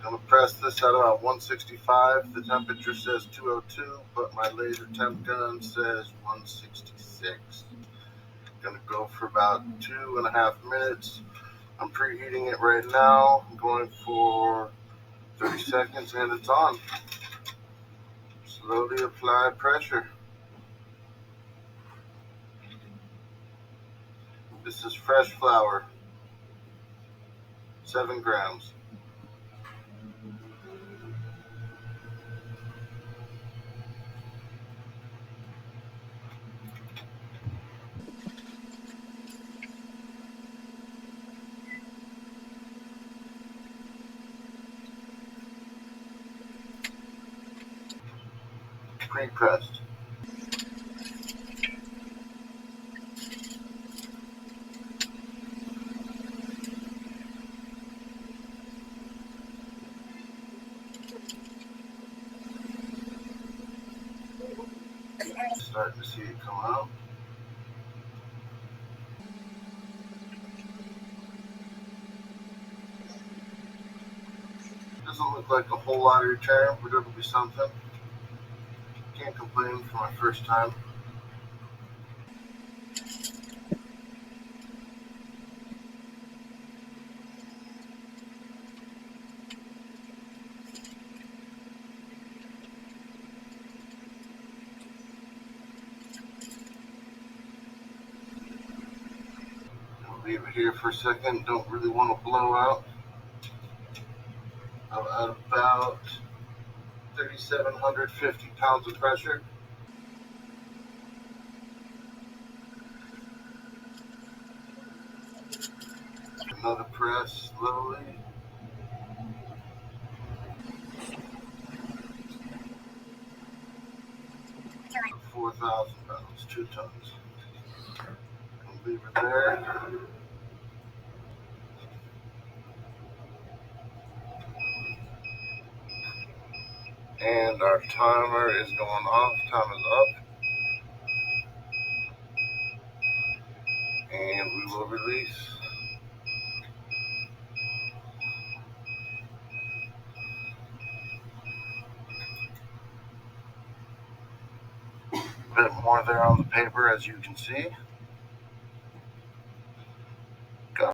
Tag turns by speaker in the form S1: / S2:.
S1: Gonna press this at about 165. The temperature says 202, but my laser temp gun says 166. Gonna go for about 2.5 minutes. I'm preheating it right now. I'm going for 30 seconds and it's on. Slowly apply pressure. This is fresh flour, 7 grams. Pre-pressed. Starting to see it come out. Doesn't look like a whole lot of return, but it'll be something. Can't complain for my first time. I'll leave it here for a second. Don't really want to blow out. I'm at about 3,750 pounds of pressure. Another press slowly. 4,000 pounds, 2 tons. I'll leave it there. And our timer is going off. Time is up. And we will release. A bit more there on the paper, as you can see.